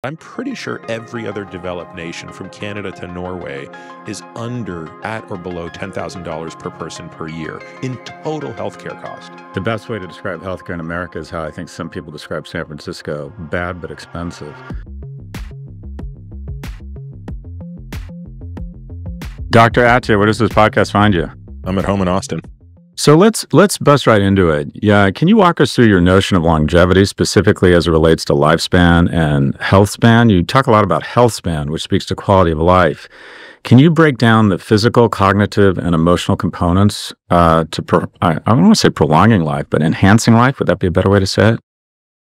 I'm pretty sure every other developed nation from Canada to Norway is at or below $10,000 per person per year in total healthcare cost. The best way to describe healthcare in America is how I think some people describe San Francisco: bad but expensive. Dr. Attia, where does this podcast find you? I'm at home in Austin. So let's bust right into it. Yeah, can you walk us through your notion of longevity, specifically as it relates to lifespan and healthspan? You talk a lot about healthspan, which speaks to quality of life. Can you break down the physical, cognitive, and emotional components I don't want to say prolonging life, but enhancing life? Would that be a better way to say it?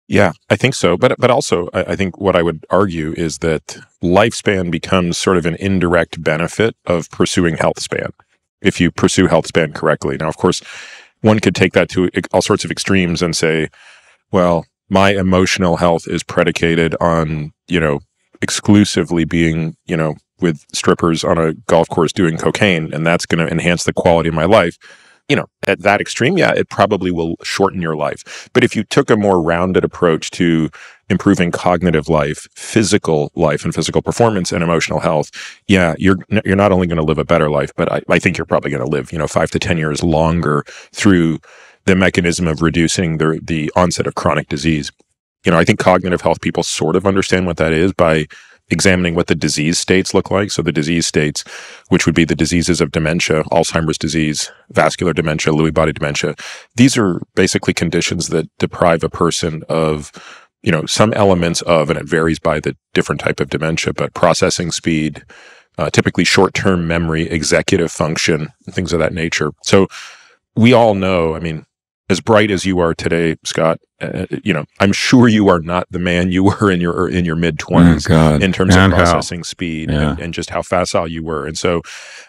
Yeah, I think so. But also, I think what I would argue is that lifespan becomes sort of an indirect benefit of pursuing healthspan, if you pursue healthspan correctly. Now, of course, one could take that to all sorts of extremes and say, well, my emotional health is predicated on, exclusively being, with strippers on a golf course doing cocaine, and that's going to enhance the quality of my life. At that extreme, yeah, it probably will shorten your life. But if you took a more rounded approach to improving cognitive life, and physical performance and emotional health, yeah, you're not only going to live a better life, but I think you're probably going to live, 5 to 10 years longer through the mechanism of reducing the onset of chronic disease. I think cognitive health people sort of understand what that is by examining what the disease states look like. So the disease states, which would be the diseases of dementia, Alzheimer's disease, vascular dementia, Lewy body dementia. These are basically conditions that deprive a person of, some elements of, and it varies by the different type of dementia, but processing speed, typically short-term memory, executive function, things of that nature. So we all know, as bright as you are today, Scott, I'm sure you are not the man you were in your mid-20s in terms of processing speed and just how facile you were. And so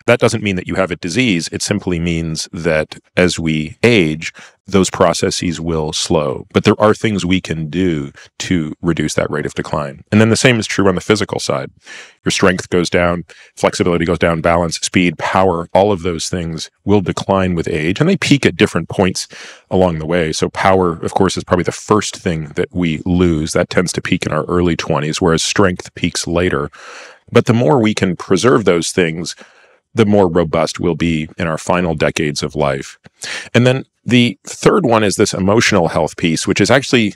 that doesn't mean that you have a disease. It simply means that as we age, those processes will slow. But there are things we can do to reduce that rate of decline. And then the same is true on the physical side. Your strength goes down, flexibility goes down, balance, speed, power, all of those things will decline with age, and they peak at different points along the way. So power, of course, is probably the first thing that we lose. That tends to peak in our early 20s, whereas strength peaks later. But the more we can preserve those things, the more robust we'll be in our final decades of life. And then the third one is this emotional health piece, which is actually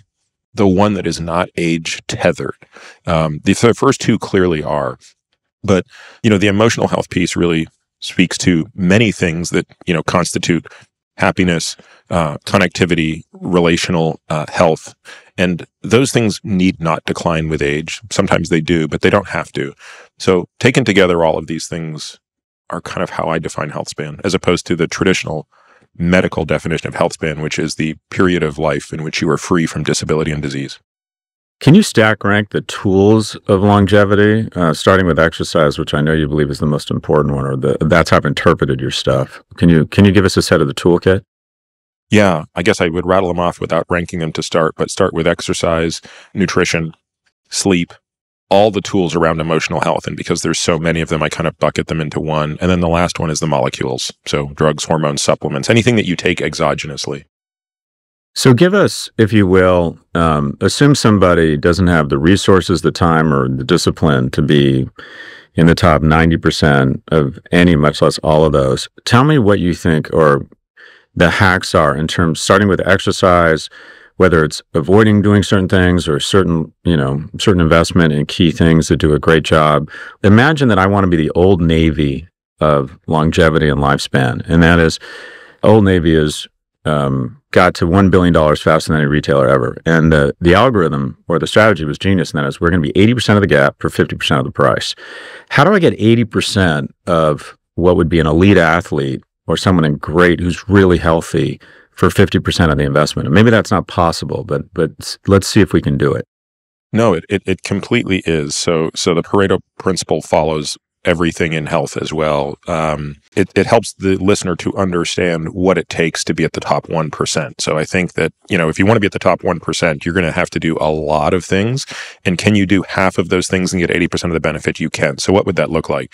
the one that is not age tethered. The first two clearly are, but the emotional health piece really speaks to many things that constitute happiness, connectivity, relational health, and those things need not decline with age. Sometimes they do, but they don't have to. So taken together, all of these things are kind of how I define healthspan, as opposed to the traditional medical definition of healthspan, which is the period of life in which you are free from disability and disease. Can you stack rank the tools of longevity, starting with exercise, which I know you believe is the most important one, or that's how I've interpreted your stuff. Can you give us a set of the toolkit? Yeah, I guess I would rattle them off without ranking them to start, but start with exercise, nutrition, sleep, all the tools around emotional health. And because there's so many of them, I kind of bucket them into one. And then the last one is the molecules. So drugs, hormones, supplements, anything that you take exogenously. So give us, if you will, assume somebody doesn't have the resources, the time, or the discipline to be in the top 90% of any, much less all of those. Tell me what you think or the hacks are in terms, starting with exercise, whether it's avoiding doing certain things or certain investment in key things that do a great job. Imagine that I want to be the Old Navy of longevity and lifespan. And that is, Old Navy is got to $1 billion faster than any retailer ever. And the algorithm or the strategy was genius. And that is, we're going to be 80% of the gap for 50% of the price. How do I get 80% of what would be an elite athlete or someone who's really healthy for 50% of the investment? And maybe that's not possible, but let's see if we can do it. No, it completely is. So the Pareto principle follows everything in health as well. It helps the listener to understand what it takes to be at the top 1%. So I think that, if you want to be at the top 1%, you're going to have to do a lot of things. And can you do half of those things and get 80% of the benefit? You can. So what would that look like?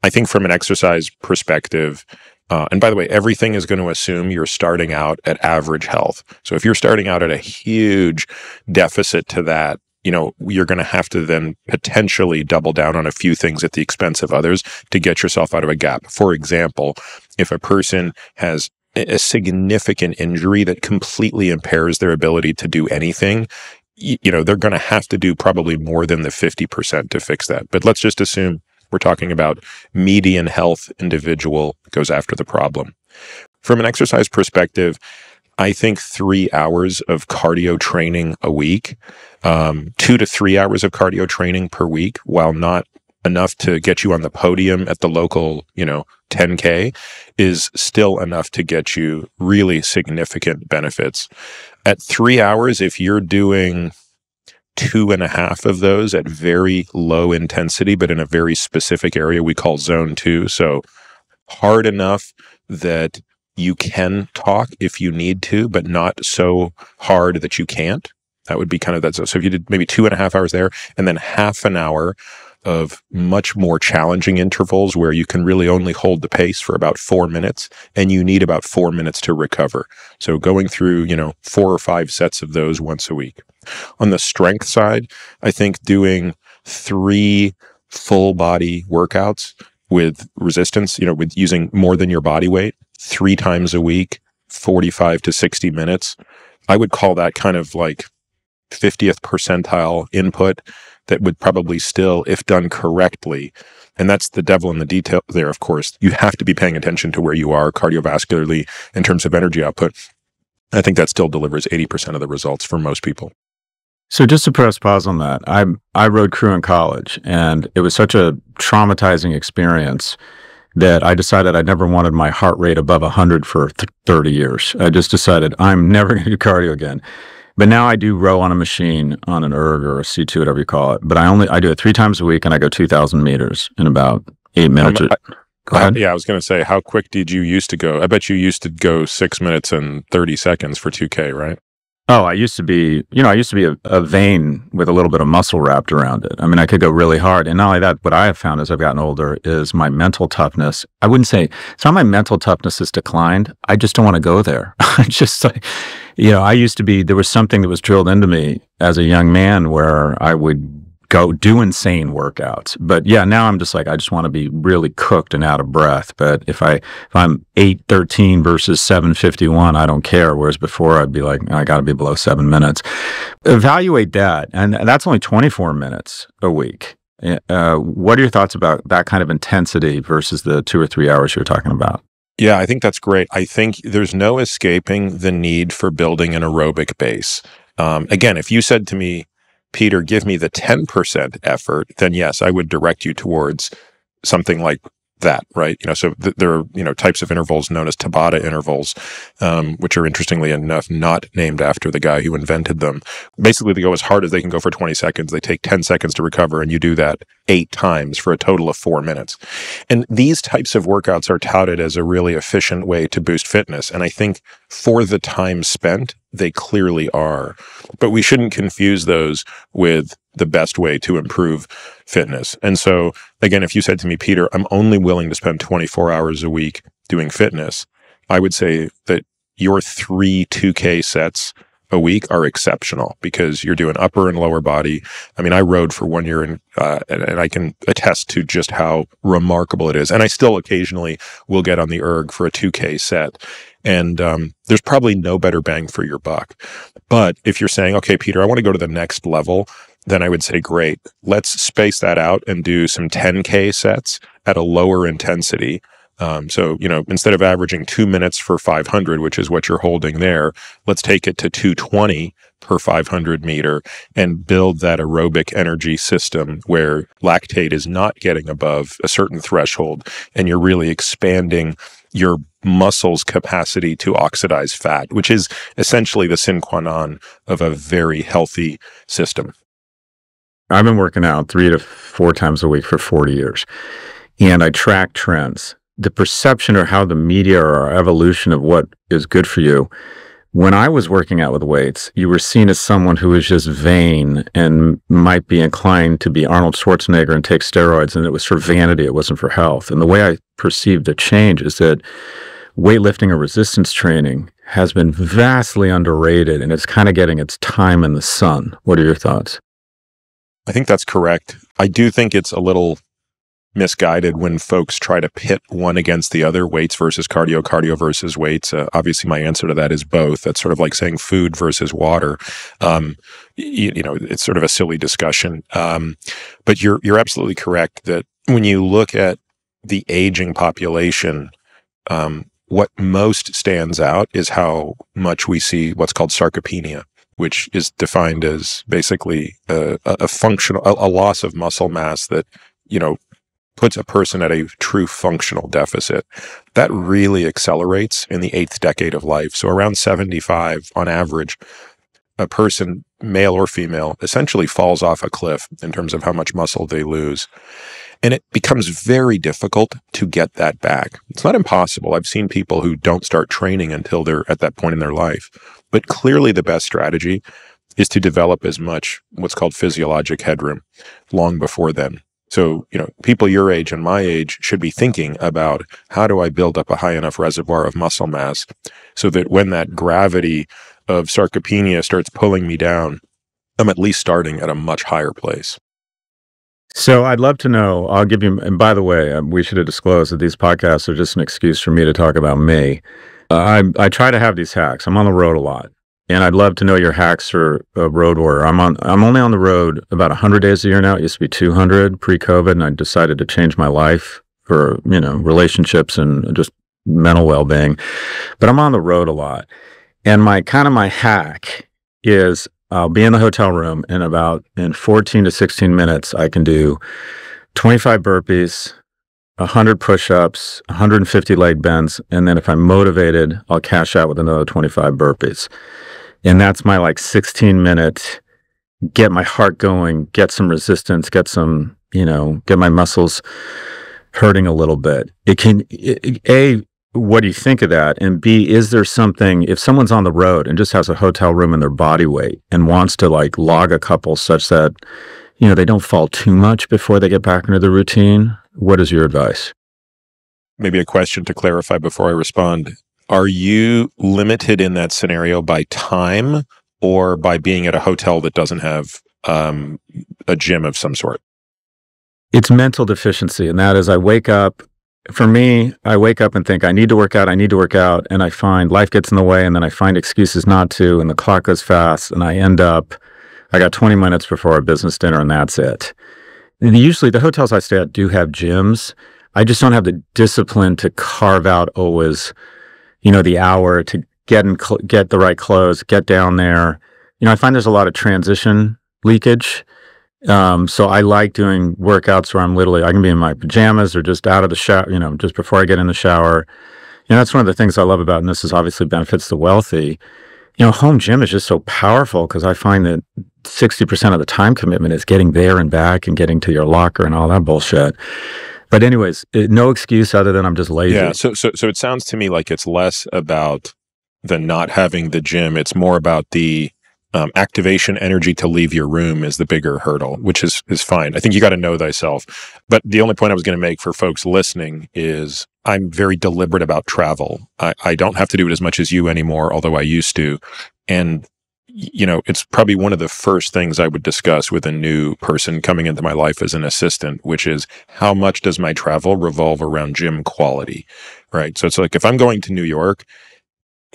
I think from an exercise perspective, and by the way, everything is going to assume you're starting out at average health. So if you're starting out at a huge deficit to that, you're going to have to then potentially double down on a few things at the expense of others to get yourself out of a gap. For example, if a person has a significant injury that completely impairs their ability to do anything, they're going to have to do probably more than the 50% to fix that. But let's just assume we're talking about median health individual goes after the problem. From an exercise perspective, I think 3 hours of cardio training a week, 2 to 3 hours of cardio training per week, while not enough to get you on the podium at the local, 10K, is still enough to get you really significant benefits. At 3 hours, if you're doing 2.5 of those at very low intensity, but in a very specific area we call zone 2, so hard enough that you can talk if you need to, but not so hard that you can't. That would be kind of that. So if you did maybe 2.5 hours there, and then half an hour of much more challenging intervals where you can really only hold the pace for about 4 minutes, and you need about 4 minutes to recover. So going through, 4 or 5 sets of those once a week. On the strength side, I think doing 3 full body workouts with resistance, with using more than your body weight 3 times a week, 45 to 60 minutes. I would call that kind of like 50th percentile input that would probably still, if done correctly, and that's the devil in the detail there, of course, you have to be paying attention to where you are cardiovascularly in terms of energy output. I think that still delivers 80% of the results for most people. So just to press pause on that, I rode crew in college, and it was such a traumatizing experience that I decided I never wanted my heart rate above 100 for 30 years. I just decided I'm never going to do cardio again. But now I do row on a machine, on an erg or a C2, whatever you call it. But I do it 3 times a week, and I go 2,000 meters in about 8 minutes. Go ahead. Yeah, I was going to say, how quick did you used to go? I bet you used to go 6 minutes and 30 seconds for 2K, right? Oh, I used to be a vein with a little bit of muscle wrapped around it. I mean, I could go really hard. And not only that, what I have found as I've gotten older is my mental toughness. I wouldn't say, it's not my mental toughness has declined. I just don't want to go there. I just like, I used to be, there was something that was drilled into me as a young man where I would go do insane workouts. But yeah, now I'm just like, I just want to be really cooked and out of breath. But if I'm 8:13 versus 7:51, I don't care. Whereas before I'd be like, I got to be below 7 minutes. Evaluate that. And that's only 24 minutes a week. What are your thoughts about that kind of intensity versus the 2 or 3 hours you're talking about? Yeah, I think that's great. I think there's no escaping the need for building an aerobic base. Again, if you said to me, Peter, give me the 10% effort, then yes, I would direct you towards something like that, right? So there are, types of intervals known as Tabata intervals, which are interestingly enough not named after the guy who invented them. Basically, they go as hard as they can go for 20 seconds. They take 10 seconds to recover, and you do that 8 times for a total of 4 minutes. And these types of workouts are touted as a really efficient way to boost fitness. And I think for the time spent, they clearly are. But we shouldn't confuse those with the best way to improve fitness. And so, again, if you said to me, Peter, I'm only willing to spend 24 hours a week doing fitness, I would say that your 3 2K sets a week are exceptional because you're doing upper and lower body. I mean, I rode for 1 year and I can attest to just how remarkable it is. And I still occasionally will get on the erg for a 2K set. And there's probably no better bang for your buck. But if you're saying, okay, Peter, I want to go to the next level, then I would say, great, let's space that out and do some 10K sets at a lower intensity. So, instead of averaging 2 minutes for 500, which is what you're holding there, let's take it to 220 per 500 meter and build that aerobic energy system where lactate is not getting above a certain threshold and you're really expanding your muscle's capacity to oxidize fat, which is essentially the sine qua non of a very healthy system. I've been working out 3 to 4 times a week for 40 years, and I track trends. The perception or how the media or our evolution of what is good for you. When I was working out with weights, you were seen as someone who was just vain and might be inclined to be Arnold Schwarzenegger and take steroids, and it was for vanity, it wasn't for health. And the way I perceived the change is that weightlifting or resistance training has been vastly underrated, and it's kind of getting its time in the sun. What are your thoughts? I think that's correct. I do think it's a little misguided when folks try to pit one against the other, weights versus cardio, cardio versus weights. Obviously, my answer to that is both. That's sort of like saying food versus water. It's sort of a silly discussion. But you're absolutely correct that when you look at the aging population, what most stands out is how much we see what's called sarcopenia, which is defined as basically a loss of muscle mass that, puts a person at a true functional deficit. That really accelerates in the 8th decade of life. So around 75 on average, a person, male or female, essentially falls off a cliff in terms of how much muscle they lose. And it becomes very difficult to get that back. It's not impossible. I've seen people who don't start training until they're at that point in their life. But clearly the best strategy is to develop as much what's called physiologic headroom long before then. So, people your age and my age should be thinking about, how do I build up a high enough reservoir of muscle mass so that when that gravity of sarcopenia starts pulling me down, I'm at least starting at a much higher place. So I'd love to know, I'll give you, and by the way, we should have disclosed that these podcasts are just an excuse for me to talk about me. I try to have these hacks. I'm on the road a lot. And I'd love to know your hacks for a road warrior. I'm only on the road about 100 days a year now. It used to be 200 pre-COVID, and I decided to change my life for, relationships and just mental well-being. But I'm on the road a lot. And my hack is I'll be in the hotel room in 14 to 16 minutes, I can do 25 burpees, 100 push-ups, 150 leg bends. And then if I'm motivated, I'll cash out with another 25 burpees. And that's my 16-minute, get my heart going, get some resistance, get my muscles hurting a little bit. A, what do you think of that? And B, is there something, if someone's on the road and just has a hotel room in their body weight and wants to log a couple such that, they don't fall too much before they get back into the routine, what is your advice? Maybe a question to clarify before I respond. Are you limited in that scenario by time or by being at a hotel that doesn't have a gym of some sort? It's mental deficiency. And that is, I wake up and think, I need to work out, and I find life gets in the way, and then I find excuses not to, and the clock goes fast, and I got 20 minutes before our business dinner, and that's it. And usually the hotels I stay at do have gyms. I just don't have the discipline to carve out always the hour to get the right clothes, get down there. I find there's a lot of transition leakage. So I like doing workouts where I can be in my pajamas or just out of the shower, just before I get in the shower. That's one of the things I love about, and this is obviously benefits the wealthy. Home gym is just so powerful because I find that 60% of the time commitment is getting there and back and getting to your locker and all that bullshit. But anyways, no excuse other than I'm just lazy. Yeah. So it sounds to me like it's less about the not having the gym. It's more about the activation energy to leave your room is the bigger hurdle, which is fine. I think you got to know thyself. But the only point I was going to make for folks listening is I'm very deliberate about travel. I don't have to do it as much as you anymore, although I used to. And it's probably one of the first things I would discuss with a new person coming into my life as an assistant, which is how much does my travel revolve around gym quality, right? So it's like, if I'm going to New York,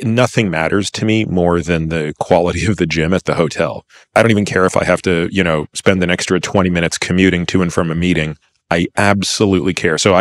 nothing matters to me more than the quality of the gym at the hotel. I don't even care if I have to, spend an extra 20 minutes commuting to and from a meeting. I absolutely care. So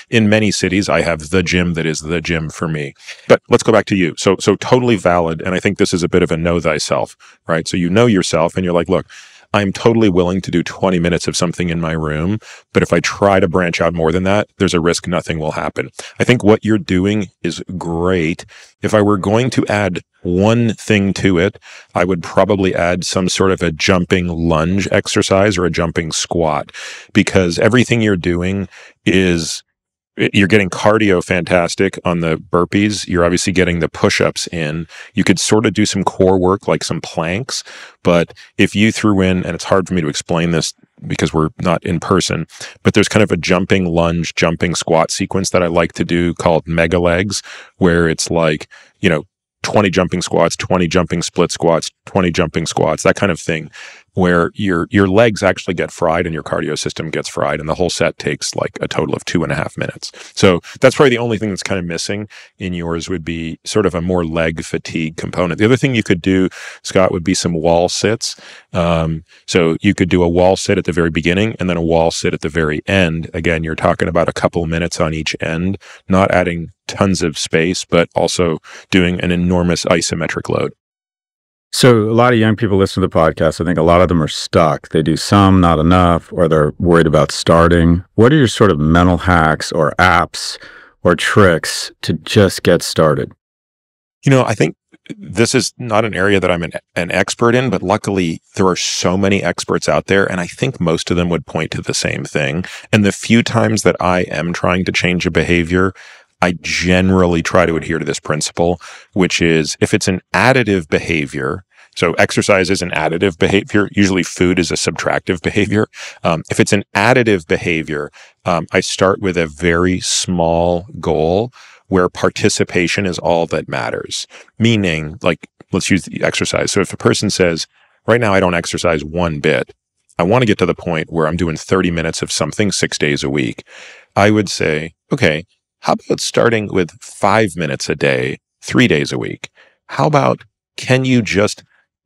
in many cities, I have the gym that is the gym for me. But let's go back to you. So totally valid. And I think this is a bit of a know thyself, right? So you know yourself and you're like, look, I'm totally willing to do 20 minutes of something in my room, but if I try to branch out more than that, there's a risk nothing will happen. I think what you're doing is great. If I were going to add one thing to it, I would probably add some sort of a jumping lunge exercise or a jumping squat, because everything you're doing is you're getting cardio fantastic on the burpees. You're obviously getting the push-ups in. You could sort of do some core work like some planks, but if you threw in, and it's hard for me to explain this because we're not in person, but there's kind of a jumping lunge, jumping squat sequence that I like to do called mega legs, where it's like, 20 jumping squats, 20 jumping split squats, 20 jumping squats, that kind of thing. where your legs actually get fried and your cardio system gets fried, and the whole set takes like a total of 2.5 minutes. So that's probably the only thing that's kind of missing in yours would be sort of a more leg fatigue component. The other thing you could do, Scott, would be some wall sits. So you could do a wall sit at the very beginning and then a wall sit at the very end. Again, you're talking about a couple minutes on each end, not adding tons of space, but also doing an enormous isometric load. So a lot of young people listen to the podcast. I think a lot of them are stuck. They do some, not enough, or they're worried about starting. What are your sort of mental hacks or apps or tricks to just get started? I think this is not an area that I'm an expert in, but luckily there are so many experts out there, and I think most of them would point to the same thing. And the few times that I am trying to change a behavior, I generally try to adhere to this principle, which is if it's an additive behavior, so exercise is an additive behavior, usually food is a subtractive behavior. If it's an additive behavior, I start with a very small goal where participation is all that matters. Meaning, like, let's use the exercise. So if a person says, right now I don't exercise one bit, I want to get to the point where I'm doing 30 minutes of something 6 days a week, I would say, okay, how about starting with 5 minutes a day, 3 days a week? How about, can you just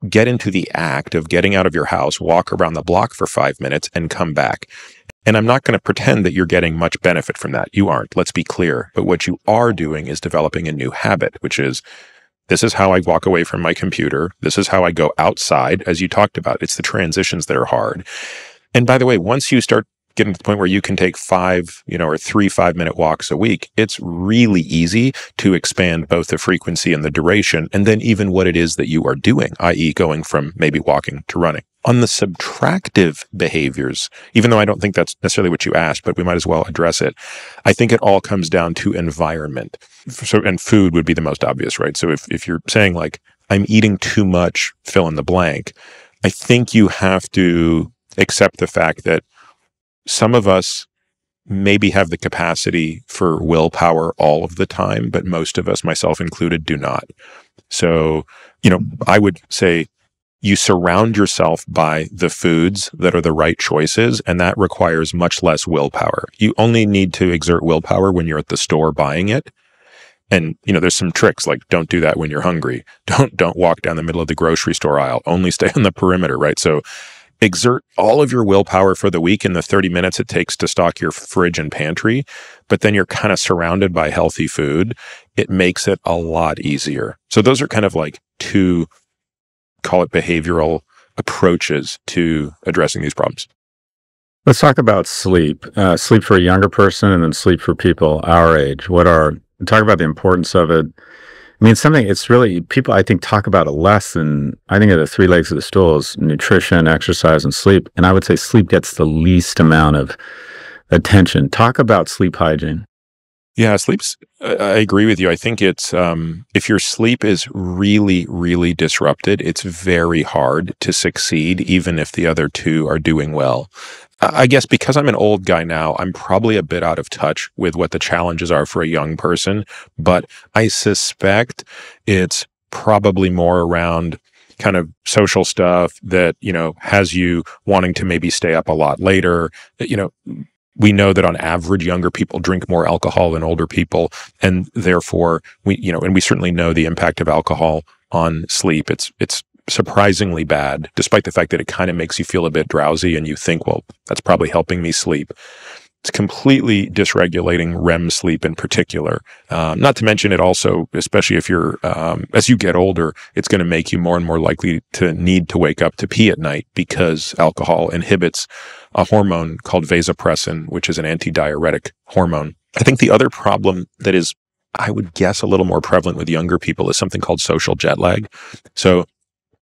get into the act of getting out of your house, walk around the block for 5 minutes and come back? And I'm not going to pretend that you're getting much benefit from that. You aren't. Let's be clear. But what you are doing is developing a new habit, which is, this is how I walk away from my computer. This is how I go outside, as you talked about. It's the transitions that are hard. And by the way, once you start getting to the point where you can take 5, or 3 5-minute walks a week, it's really easy to expand both the frequency and the duration, and then even what it is that you are doing, i.e. going from maybe walking to running. On the subtractive behaviors, even though I don't think that's necessarily what you asked, but we might as well address it, I think it all comes down to environment. So, and food would be the most obvious, right? So if you're saying like, I'm eating too much, fill in the blank, I think you have to accept the fact that some of us maybe have the capacity for willpower all of the time, but most of us, myself included, do not. So, I would say you surround yourself by the foods that are the right choices, and that requires much less willpower. You only need to exert willpower when you're at the store buying it. And, there's some tricks, like don't do that when you're hungry. Don't walk down the middle of the grocery store aisle. Only stay on the perimeter, right? So exert all of your willpower for the week in the 30 minutes it takes to stock your fridge and pantry, but then you're kind of surrounded by healthy food. It makes it a lot easier. So those are kind of like two, call it behavioral approaches to addressing these problems. Let's talk about sleep. Sleep for a younger person and then sleep for people our age. Talk about the importance of it. I mean, it's really, people, I think, talk about it less than, I think of the 3 legs of the stool is nutrition, exercise, and sleep. And I would say sleep gets the least amount of attention. Talk about sleep hygiene. Yeah, I agree with you. I think it's, if your sleep is really, really disrupted, it's very hard to succeed, even if the other two are doing well. I guess because I'm an old guy now, I'm probably a bit out of touch with what the challenges are for a young person, but I suspect it's probably more around kind of social stuff that, has you wanting to maybe stay up a lot later. We know that on average, younger people drink more alcohol than older people, and therefore and we certainly know the impact of alcohol on sleep. It's surprisingly bad, despite the fact that it kind of makes you feel a bit drowsy and you think, well, that's probably helping me sleep. It's completely dysregulating REM sleep in particular. Not to mention it also, especially if you're, as you get older, it's going to make you more and more likely to need to wake up to pee at night because alcohol inhibits a hormone called vasopressin, which is an antidiuretic hormone. I think the other problem that is, I would guess, a little more prevalent with younger people is something called social jet lag. So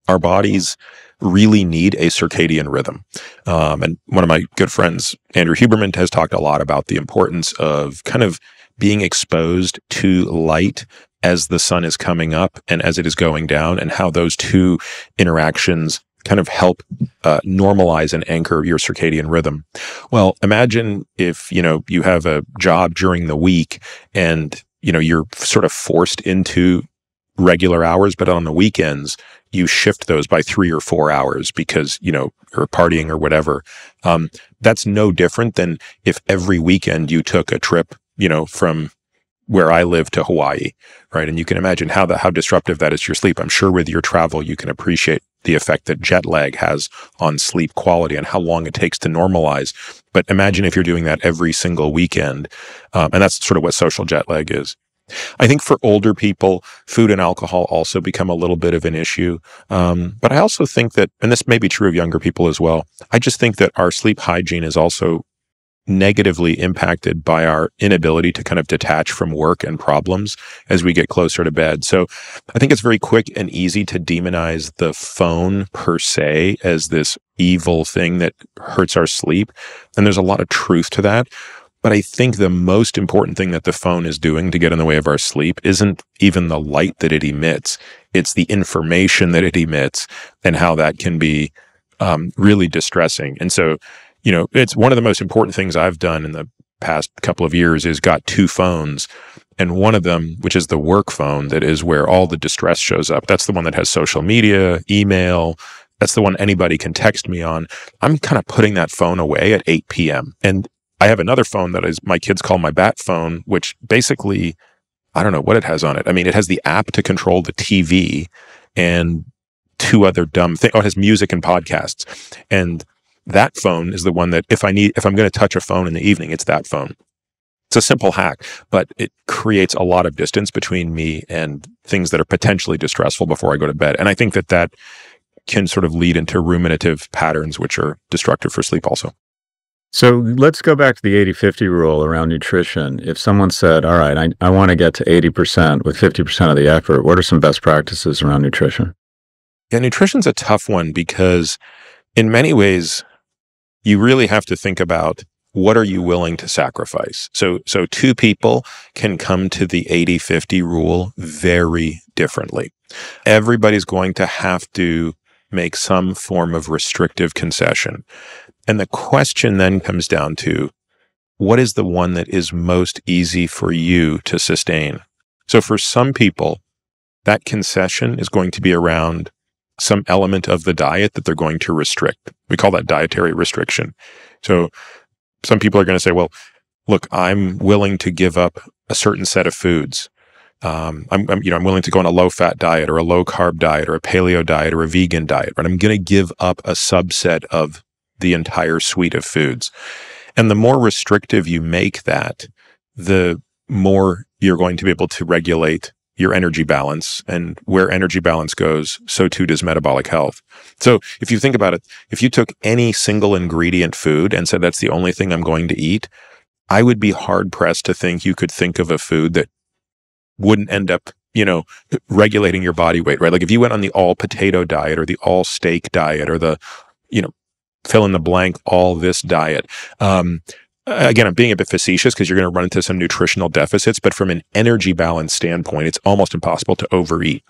our bodies really need a circadian rhythm. And one of my good friends, Andrew Huberman, has talked a lot about the importance of kind of being exposed to light as the sun is coming up and as it is going down, and how those two interactions kind of help normalize and anchor your circadian rhythm. Well, imagine if, you have a job during the week and, you're sort of forced into regular hours, but on the weekends, you shift those by 3 or 4 hours because, you're partying or whatever. That's no different than if every weekend you took a trip, from where I live to Hawaii, right? And you can imagine how disruptive that is to your sleep. I'm sure with your travel, you can appreciate the effect that jet lag has on sleep quality and how long it takes to normalize. But imagine if you're doing that every single weekend. And that's sort of what social jet lag is. I think for older people, food and alcohol also become a little bit of an issue. But I also think that, and this may be true of younger people as well, I just think that our sleep hygiene is also negatively impacted by our inability to kind of detach from work and problems as we get closer to bed. So I think it's very quick and easy to demonize the phone per se as this evil thing that hurts our sleep. And there's a lot of truth to that. But I think the most important thing that the phone is doing to get in the way of our sleep isn't even the light that it emits. It's the information that it emits and how that can be really distressing. And so, it's one of the most important things I've done in the past couple of years is got 2 phones. And one of them, which is the work phone, that is where all the distress shows up. That's the one that has social media, email. That's the one anybody can text me on. I'm kind of putting that phone away at 8 p.m. And I have another phone that is my kids call my bat phone, which basically, I don't know what it has on it. I mean, it has the app to control the TV and 2 other dumb things. Oh, it has music and podcasts. And that phone is the one that if I'm going to touch a phone in the evening, it's that phone. It's a simple hack, but it creates a lot of distance between me and things that are potentially distressful before I go to bed. And I think that can sort of lead into ruminative patterns, which are destructive for sleep also. So let's go back to the 80-50 rule around nutrition. If someone said, all right, I want to get to 80% with 50% of the effort, what are some best practices around nutrition? Yeah, nutrition's a tough one because in many ways, you really have to think about what are you willing to sacrifice. So 2 people can come to the 80-50 rule very differently. Everybody's going to have to make some form of restrictive concession. And the question then comes down to, what is the one that is most easy for you to sustain? So for some people, that concession is going to be around some element of the diet that they're going to restrict. We call that dietary restriction. So some people are going to say, well, look, I'm willing to give up a certain set of foods. I'm willing to go on a low-fat diet or a low-carb diet or a paleo diet or a vegan diet, but I'm going to give up a subset of the entire suite of foods. And the more restrictive you make that, the more you're going to be able to regulate your energy balance, and where energy balance goes, so too does metabolic health. So if you think about it, if you took any single ingredient food and said, that's the only thing I'm going to eat, I would be hard pressed to think you could think of a food that wouldn't end up, regulating your body weight, right? Like if you went on the all potato diet or the all steak diet or the, fill in the blank, all this diet. Again, I'm being a bit facetious because you're going to run into some nutritional deficits, but from an energy balance standpoint, it's almost impossible to overeat.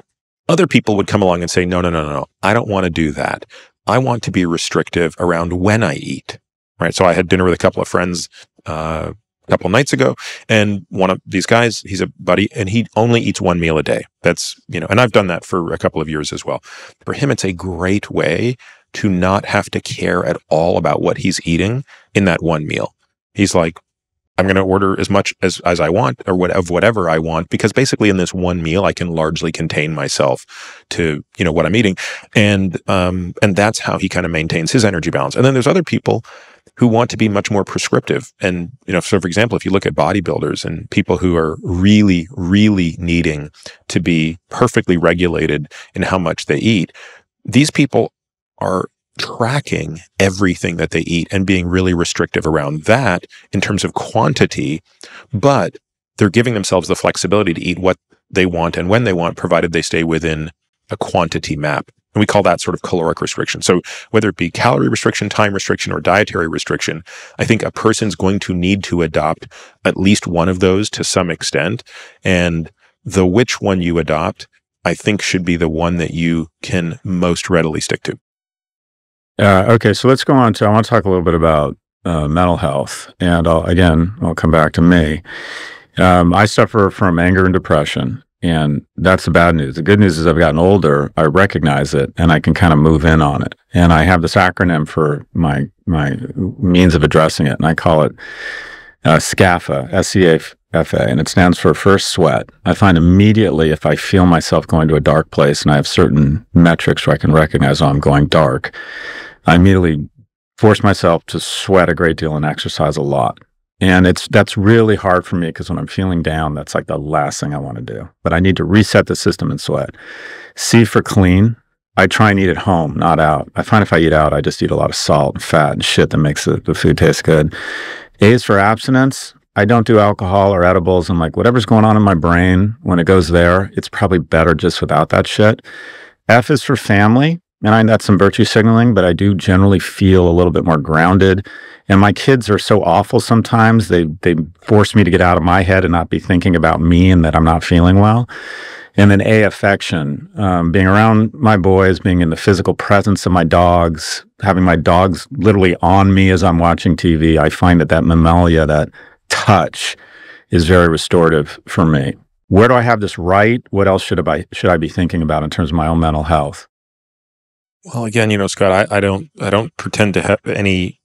Other people would come along and say, no, I don't want to do that. I want to be restrictive around when I eat, right? So I had dinner with a couple of friends a couple of nights ago, and one of these guys, he's a buddy, and he only eats 1 meal a day. That's, and I've done that for a couple of years as well. For him, it's a great way to not have to care at all about what he's eating in that 1 meal. He's like, I'm going to order as much as I want or whatever I want, because basically in this 1 meal, I can largely contain myself to, what I'm eating. And that's how he kind of maintains his energy balance. And then there's other people who want to be much more prescriptive. And, so for example, if you look at bodybuilders and people who are really, really needing to be perfectly regulated in how much they eat, these people are tracking everything that they eat and being really restrictive around that in terms of quantity, but they're giving themselves the flexibility to eat what they want and when they want, provided they stay within a quantity map. And we call that sort of caloric restriction. So whether it be calorie restriction, time restriction, or dietary restriction, I think a person's going to need to adopt at least one of those to some extent. And the which one you adopt, I think should be the one that you can most readily stick to. Okay, so let's go on to, I want to talk a little bit about mental health. And I'll come back to me. I suffer from anger and depression. And that's the bad news. The good news is I've gotten older, I recognize it, and I can kind of move in on it. And I have this acronym for my means of addressing it, and I call it SCAFA, SCAFA, and it stands for first sweat. I find immediately if I feel myself going to a dark place, and I have certain metrics where I can recognize, oh, I'm going dark, I immediately force myself to sweat a great deal and exercise a lot. And that's really hard for me because when I'm feeling down, that's like the last thing I want to do. But I need to reset the system and sweat. C for clean. I try and eat at home, not out. I find if I eat out, I just eat a lot of salt and fat and shit that makes the food taste good. A is for abstinence. I don't do alcohol or edibles. I'm like, whatever's going on in my brain, when it goes there, it's probably better just without that shit. F is for family. And I know that's some virtue signaling, but I do generally feel a little bit more grounded. And my kids are so awful sometimes. They force me to get out of my head and not be thinking about me and that I'm not feeling well. And then A, affection, being around my boys, being in the physical presence of my dogs, having my dogs literally on me as I'm watching TV. I find that mammalia, that touch, is very restorative for me. Where do I have this right? What else should I be thinking about in terms of my own mental health? Well, again, Scott, I don't pretend to have any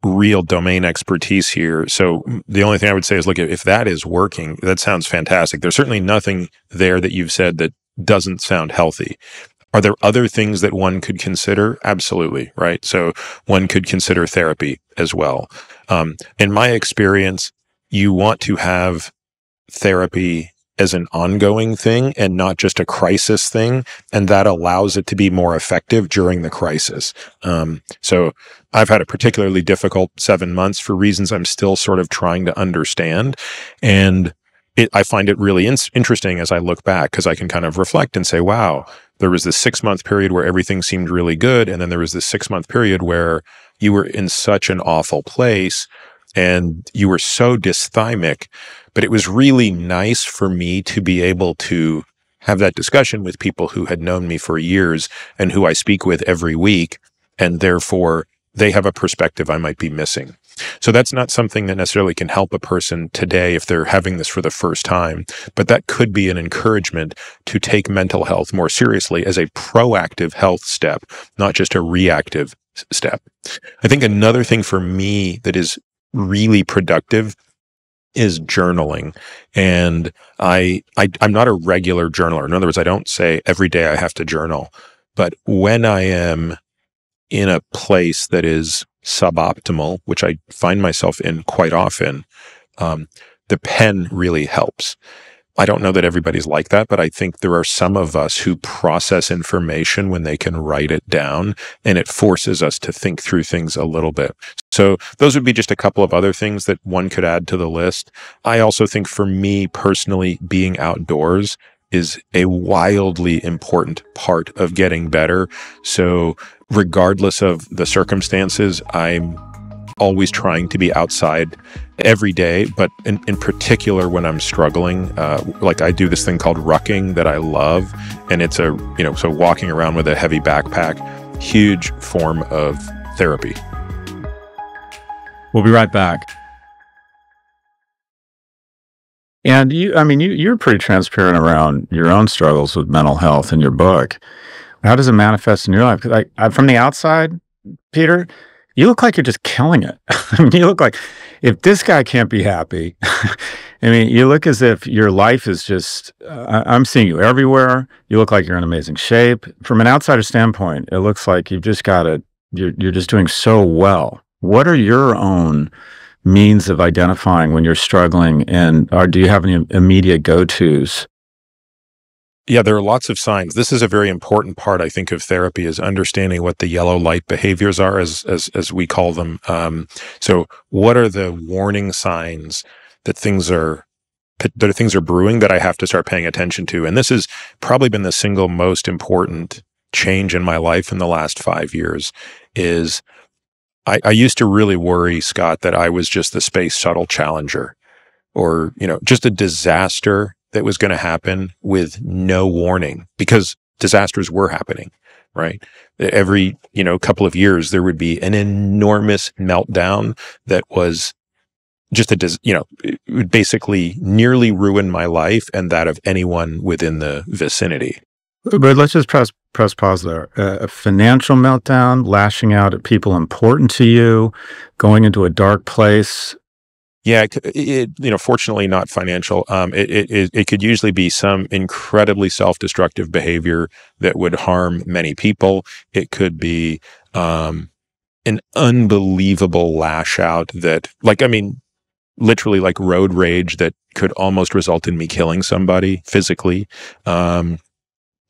real domain expertise here. So the only thing I would say is, look, if that is working, that sounds fantastic. There's certainly nothing there that you've said that doesn't sound healthy. Are there other things that one could consider? Absolutely, right? So one could consider therapy as well. In my experience, you want to have therapy as an ongoing thing and not just a crisis thing. And that allows it to be more effective during the crisis. So I've had a particularly difficult 7 months for reasons I'm still sort of trying to understand. And I find it really interesting as I look back, because I can kind of reflect and say, wow, there was this 6-month period where everything seemed really good. And then there was this 6-month period where you were in such an awful place and you were so dysthymic. But it was really nice for me to be able to have that discussion with people who had known me for years and who I speak with every week. And therefore, they have a perspective I might be missing. So that's not something that necessarily can help a person today if they're having this for the first time. But that could be an encouragement to take mental health more seriously as a proactive health step, not just a reactive step. I think another thing for me that is really productive is journaling. And I'm not a regular journaler. In other words, I don't say every day I have to journal. But when I am in a place that is suboptimal, which I find myself in quite often, the pen really helps. I don't know that everybody's like that, but I think there are some of us who process information when they can write it down, and it forces us to think through things a little bit. So those would be just a couple of other things that one could add to the list. I also think for me personally, being outdoors is a wildly important part of getting better. So regardless of the circumstances, I'm always trying to be outside every day, but in particular when I'm struggling, like I do this thing called rucking that I love. And it's so walking around with a heavy backpack, huge form of therapy. We'll be right back. And you're pretty transparent around your own struggles with mental health in your book. How does it manifest in your life? 'Cause from the outside, Peter, you look like you're just killing it. You look like, if this guy can't be happy, you look as if your life is just, I'm seeing you everywhere. You look like you're in amazing shape. From an outsider standpoint, it looks like you've just got it. You're just doing so well. What are your own means of identifying when you're struggling, or do you have any immediate go-tos? Yeah, there are lots of signs. This is a very important part, I think, of therapy, is understanding what the yellow light behaviors are, as we call them. So what are the warning signs that things are brewing that I have to start paying attention to? And this has probably been the single most important change in my life in the last 5 years. Is I used to really worry, Scott, that I was just the space shuttle Challenger, or just a disaster that was going to happen with no warning, because disasters were happening, right? Every, couple of years, there would be an enormous meltdown that was just it would basically nearly ruin my life and that of anyone within the vicinity. But let's just press pause there. A financial meltdown, lashing out at people important to you, going into a dark place. Yeah, fortunately not financial. It could usually be some incredibly self-destructive behavior that would harm many people. It could be an unbelievable lash out that, literally like road rage that could almost result in me killing somebody physically.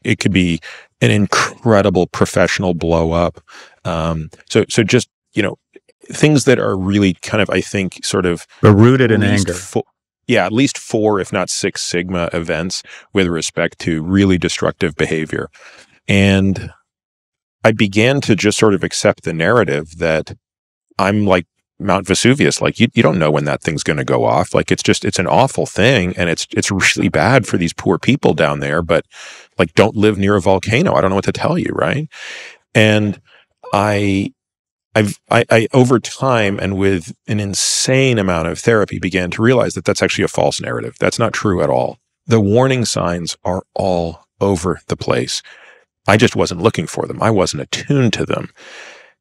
It could be an incredible professional blow up. So just, things that are really kind of, I think, sort of but rooted in anger. At least 4, if not 6 sigma events with respect to really destructive behavior. And I began to just sort of accept the narrative that I'm like Mount Vesuvius. Like you don't know when that thing's going to go off. Like it's an awful thing, and it's really bad for these poor people down there. But like, don't live near a volcano. I don't know what to tell you, right? And I over time and with an insane amount of therapy began to realize that that's actually a false narrative. That's not true at all. The warning signs are all over the place. I just wasn't looking for them. I wasn't attuned to them.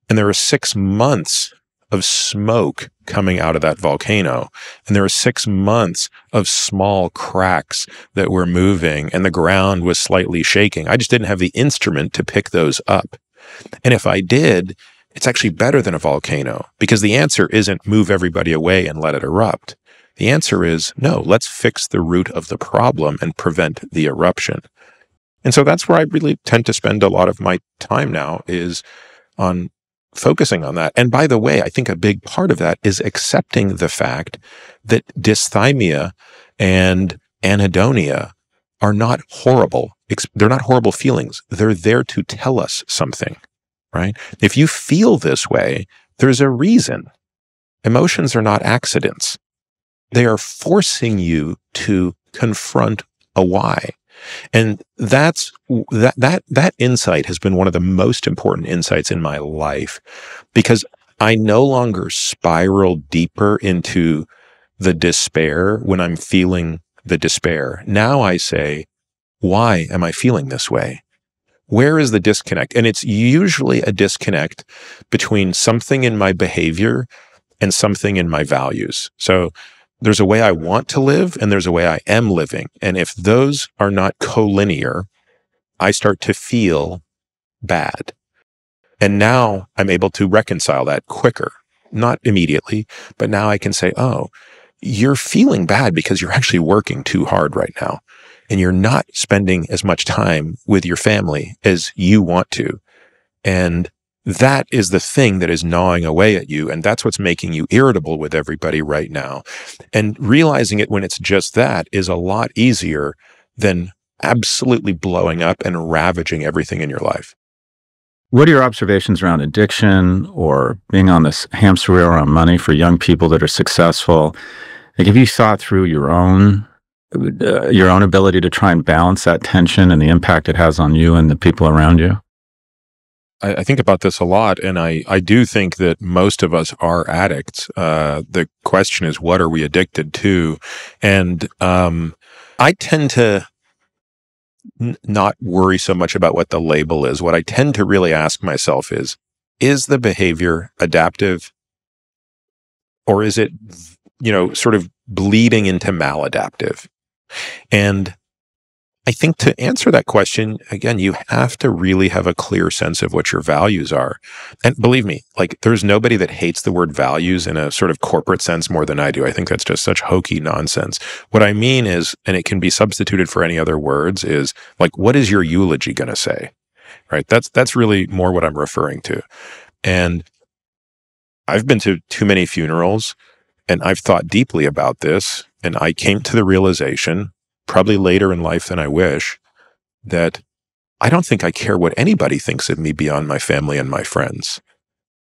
And there were 6 months of smoke coming out of that volcano. And there were 6 months of small cracks that were moving, and the ground was slightly shaking. I just didn't have the instrument to pick those up. And if I did, it's actually better than a volcano, because the answer isn't move everybody away and let it erupt. The answer is, no, let's fix the root of the problem and prevent the eruption. And so that's where I really tend to spend a lot of my time now, is on focusing on that. And by the way, I think a big part of that is accepting the fact that dysthymia and anhedonia are not horrible. They're not horrible feelings. They're there to tell us something, right? If you feel this way, there's a reason. Emotions are not accidents. They are forcing you to confront a why. And that insight has been one of the most important insights in my life, because I no longer spiral deeper into the despair when I'm feeling the despair. Now I say, why am I feeling this way? Where is the disconnect? And it's usually a disconnect between something in my behavior and something in my values. So there's a way I want to live, and there's a way I am living. And if those are not collinear, I start to feel bad. And now I'm able to reconcile that quicker, not immediately, but now I can say, oh, you're feeling bad because you're actually working too hard right now, and you're not spending as much time with your family as you want to. And that is the thing that is gnawing away at you. And that's what's making you irritable with everybody right now. And realizing it when it's just that is a lot easier than absolutely blowing up and ravaging everything in your life. What are your observations around addiction or being on this hamster wheel around money for young people that are successful? Like, have you thought through your own ability to try and balance that tension and the impact it has on you and the people around you? I think about this a lot, and I do think that most of us are addicts. The question is, what are we addicted to? And I tend to not worry so much about what the label is. What I tend to really ask myself is the behavior adaptive, or is it, sort of bleeding into maladaptive? And I think to answer that question, again, you have to really have a clear sense of what your values are. And believe me, like, there's nobody that hates the word values in a sort of corporate sense more than I do. I think that's just such hokey nonsense. What I mean is, and it can be substituted for any other words, is like, what is your eulogy going to say? Right? That's really more what I'm referring to. And I've been to too many funerals, and I've thought deeply about this, and I came to the realization, probably later in life than I wish, that I don't think I care what anybody thinks of me beyond my family and my friends.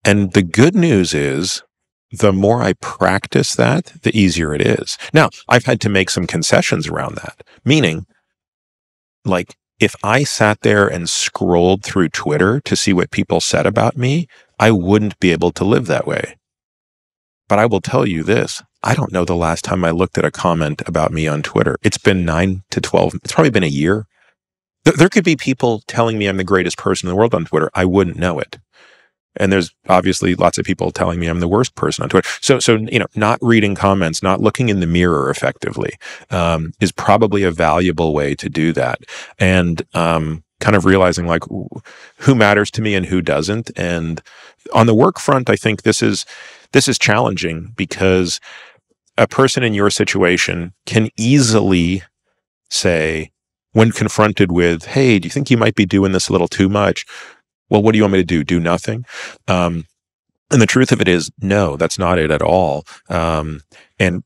And the good news is, the more I practice that, the easier it is. Now, I've had to make some concessions around that, meaning, like, if I sat there and scrolled through Twitter to see what people said about me, I wouldn't be able to live that way. But I will tell you this, I don't know the last time I looked at a comment about me on Twitter. It's been 9 to 12, it's probably been a year. There could be people telling me I'm the greatest person in the world on Twitter. I wouldn't know it. And there's obviously lots of people telling me I'm the worst person on Twitter. So not reading comments, not looking in the mirror effectively, is probably a valuable way to do that. And kind of realizing like who matters to me and who doesn't. And on the work front, I think this is challenging because a person in your situation can easily say, when confronted with, hey, do you think you might be doing this a little too much? Well, what do you want me to do? Do nothing? And the truth of it is, no, that's not it at all. And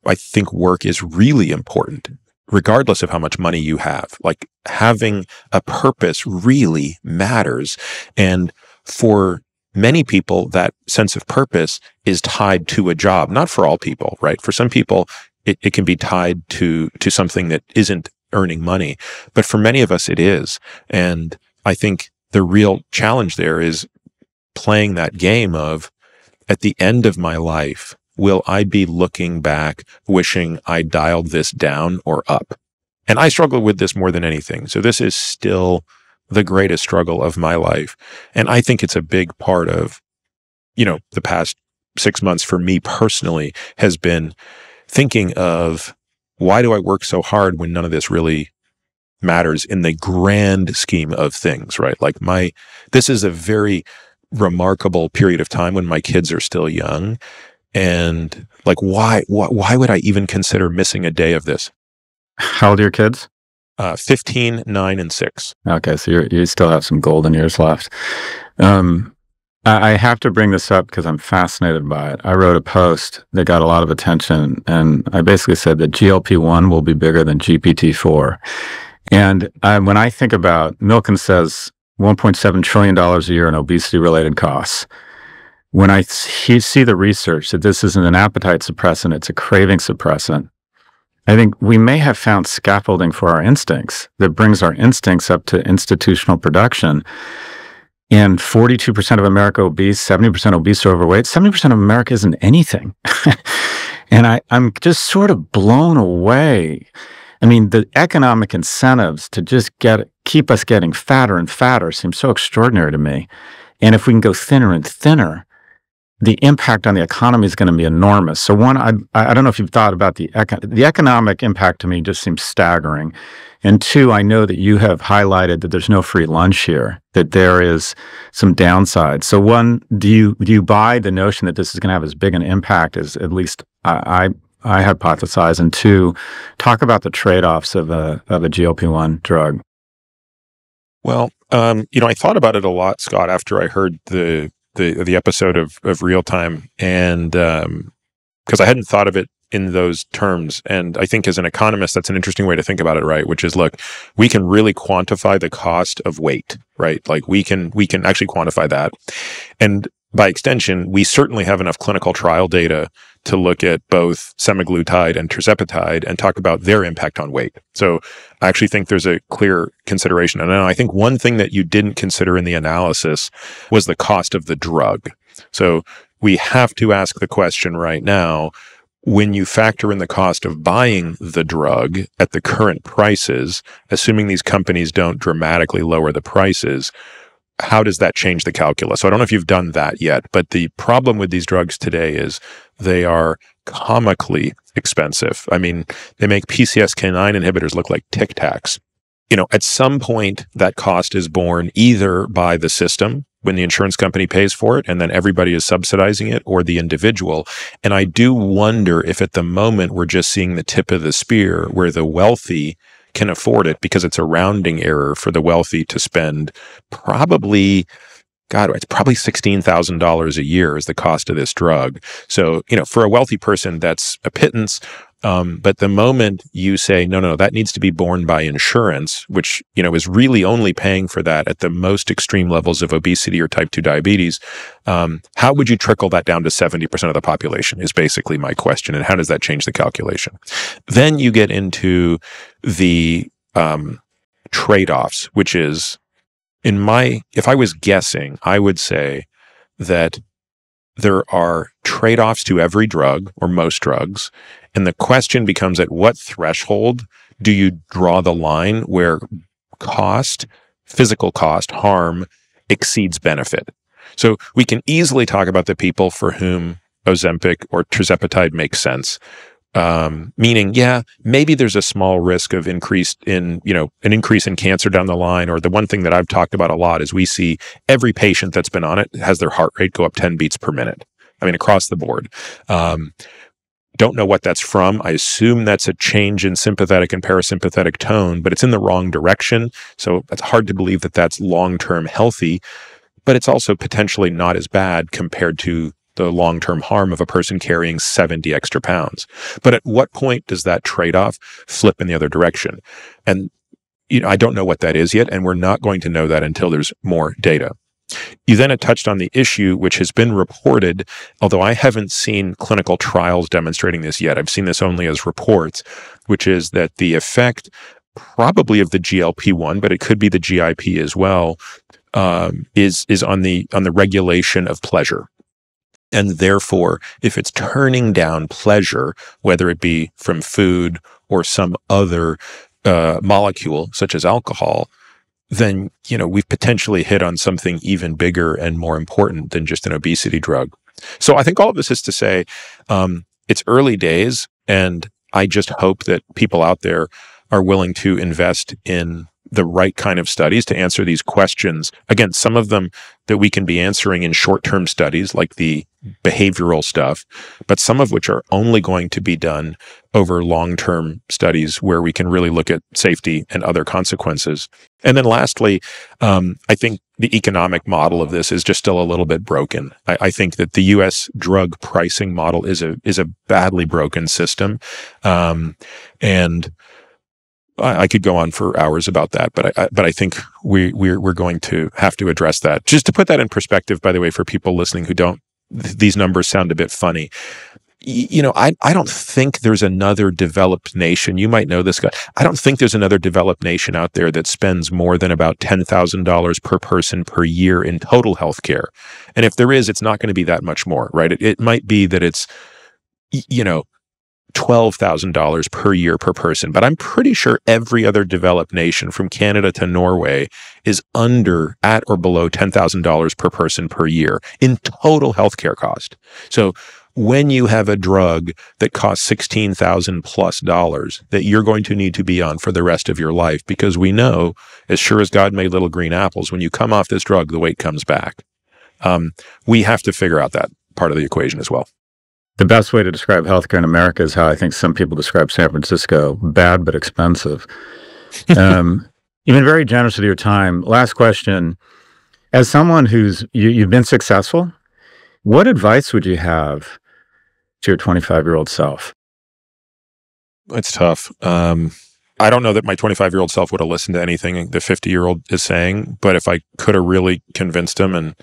I think work is really important, regardless of how much money you have. Like having a purpose really matters. And for many people, that sense of purpose is tied to a job. Not for all people, right? For some people, it can be tied to something that isn't earning money. But for many of us, it is. And I think the real challenge there is playing that game of, at the end of my life, will I be looking back wishing I dialed this down or up? And I struggle with this more than anything. So this is still the greatest struggle of my life. And I think it's a big part of, the past 6 months for me personally has been thinking of, why do I work so hard when none of this really matters in the grand scheme of things, right? Like this is a very remarkable period of time when my kids are still young. And like, why would I even consider missing a day of this? How old are your kids? 15, 9, and 6. Okay, so you still have some golden years left. I have to bring this up because I'm fascinated by it. I wrote a post that got a lot of attention, and I basically said that GLP-1 will be bigger than GPT-4. And when I think about, Milken says $1.7 trillion a year in obesity-related costs. When I see the research that this isn't an appetite suppressant, it's a craving suppressant, I think we may have found scaffolding for our instincts that brings our instincts up to institutional production. And 42% of America obese, 70% obese or overweight, 70% of America isn't anything. And I'm just sort of blown away. I mean, the economic incentives to just keep us getting fatter and fatter seem so extraordinary to me. And if we can go thinner and thinner, the impact on the economy is going to be enormous. So one, I don't know if you've thought about the economic impact to me just seems staggering. And two, I know that you have highlighted that there's no free lunch here, that there is some downside. So one, do you buy the notion that this is going to have as big an impact as at least I hypothesize? And two, talk about the trade-offs of a GLP-1 drug. Well, I thought about it a lot, Scott, after I heard the episode of Real Time, and because I hadn't thought of it in those terms. And I think as an economist, that's an interesting way to think about it, right? Which is, look, we can really quantify the cost of weight, right? Like we can actually quantify that. And by extension, we certainly have enough clinical trial data to look at both semaglutide and tirzepatide and talk about their impact on weight. So I actually think there's a clear consideration. And I think one thing that you didn't consider in the analysis was the cost of the drug. So we have to ask the question right now, when you factor in the cost of buying the drug at the current prices, assuming these companies don't dramatically lower the prices, how does that change the calculus? So I don't know if you've done that yet, but the problem with these drugs today is they are comically expensive. I mean, they make PCSK9 inhibitors look like Tic Tacs. At some point, that cost is borne either by the system when the insurance company pays for it, and then everybody is subsidizing it, or the individual. And I do wonder if at the moment we're just seeing the tip of the spear where the wealthy can afford it because it's a rounding error for the wealthy to spend probably, it's probably $16,000 a year is the cost of this drug. So, for a wealthy person, that's a pittance. But the moment you say, no, that needs to be borne by insurance, which, is really only paying for that at the most extreme levels of obesity or type 2 diabetes, how would you trickle that down to 70% of the population is basically my question. And how does that change the calculation? Then you get into the trade-offs, which is, if I was guessing, I would say that there are trade-offs to every drug or most drugs. And the question becomes, at what threshold do you draw the line where cost, physical cost, harm exceeds benefit? So we can easily talk about the people for whom Ozempic or tirzepatide makes sense. Meaning, yeah, maybe there's a small risk of an increase in cancer down the line. Or the one thing that I've talked about a lot is we see every patient that's been on it has their heart rate go up 10 beats per minute. I mean, across the board. Don't know what that's from. I assume that's a change in sympathetic and parasympathetic tone, but it's in the wrong direction. So it's hard to believe that that's long-term healthy, but it's also potentially not as bad compared to the long-term harm of a person carrying 70 extra pounds. But at what point does that trade-off flip in the other direction? And I don't know what that is yet, and we're not going to know that until there's more data. You then had touched on the issue, which has been reported, although I haven't seen clinical trials demonstrating this yet. I've seen this only as reports, which is that the effect probably of the GLP-1, but it could be the GIP as well, is on the regulation of pleasure. And therefore, if it's turning down pleasure, whether it be from food or some other molecule, such as alcohol, then, we've potentially hit on something even bigger and more important than just an obesity drug. So I think all of this is to say, it's early days, and I just hope that people out there are willing to invest in the right kind of studies to answer these questions. Again, some of them that we can be answering in short-term studies, like the behavioral stuff, but some of which are only going to be done over long-term studies where we can really look at safety and other consequences. And then lastly, I think the economic model of this is just still a little bit broken. I think that the U.S. drug pricing model is a badly broken system. And I could go on for hours about that, but I think we're going to have to address that. Just to put that in perspective, by the way, for people listening who don't, these numbers sound a bit funny. I don't think there's another developed nation. You might know this guy. I don't think there's another developed nation out there that spends more than about $10,000 per person per year in total healthcare. And if there is, it's not going to be that much more, right? It might be that it's, $12,000 per year per person. But I'm pretty sure every other developed nation from Canada to Norway is at or below $10,000 per person per year in total healthcare cost. So when you have a drug that costs $16,000 plus that you're going to need to be on for the rest of your life, because we know, as sure as God made little green apples, when you come off this drug, the weight comes back. We have to figure out that part of the equation as well. The best way to describe healthcare in America is how I think some people describe San Francisco: bad but expensive. You've been very generous with your time. Last question. As someone you've been successful, what advice would you have to your 25-year-old self? It's tough. I don't know that my 25-year-old self would have listened to anything the 50-year-old is saying, but if I could have really convinced him and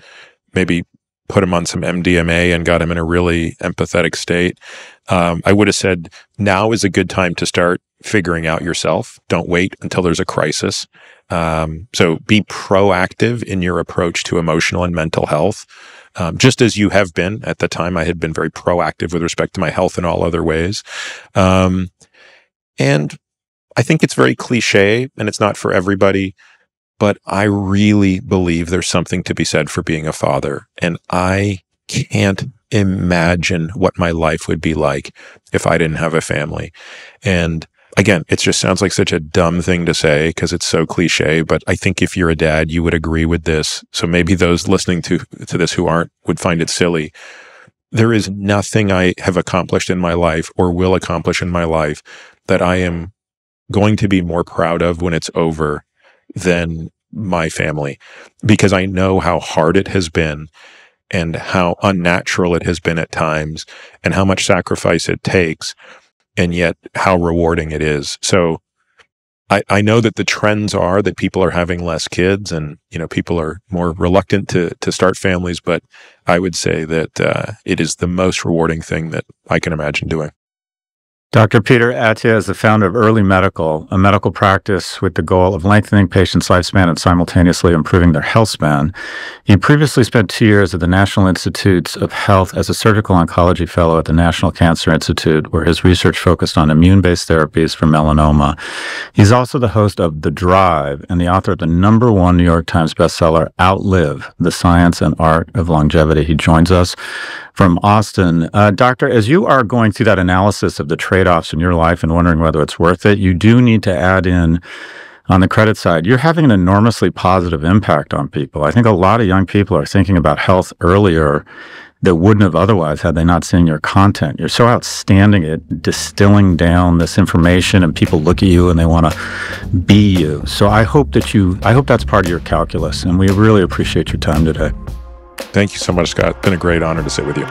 maybe put him on some MDMA and got him in a really empathetic state, I would have said, now is a good time to start figuring out yourself. Don't wait until there's a crisis. So be proactive in your approach to emotional and mental health. Just as you have been. At the time, I had been very proactive with respect to my health in all other ways. And I think it's very cliche and it's not for everybody, but I really believe there's something to be said for being a father. And I can't imagine what my life would be like if I didn't have a family. And again, it just sounds like such a dumb thing to say because it's so cliche, but I think if you're a dad, you would agree with this. So maybe those listening to this who aren't would find it silly. There is nothing I have accomplished in my life or will accomplish in my life that I am going to be more proud of when it's over than my family, because I know how hard it has been and how unnatural it has been at times and how much sacrifice it takes, and yet how rewarding it is. So I know that the trends are that people are having less kids and, people are more reluctant to start families, but I would say that it is the most rewarding thing that I can imagine doing. Dr. Peter Attia is the founder of Early Medical, a medical practice with the goal of lengthening patients' lifespan and simultaneously improving their health span. He previously spent 2 years at the National Institutes of Health as a surgical oncology fellow at the National Cancer Institute, where his research focused on immune-based therapies for melanoma. He's also the host of The Drive and the author of the #1 New York Times bestseller, Outlive, The Science and Art of Longevity. He joins us from Austin. Doctor, as you are going through that analysis of the trade-offs in your life and wondering whether it's worth it, you do need to add in, on the credit side, you're having an enormously positive impact on people. I think a lot of young people are thinking about health earlier that wouldn't have otherwise had they not seen your content. You're so outstanding at distilling down this information, and people look at you and they want to be you. So I hope that's part of your calculus, and we really appreciate your time today. Thank you so much, Scott. It's been a great honor to sit with you.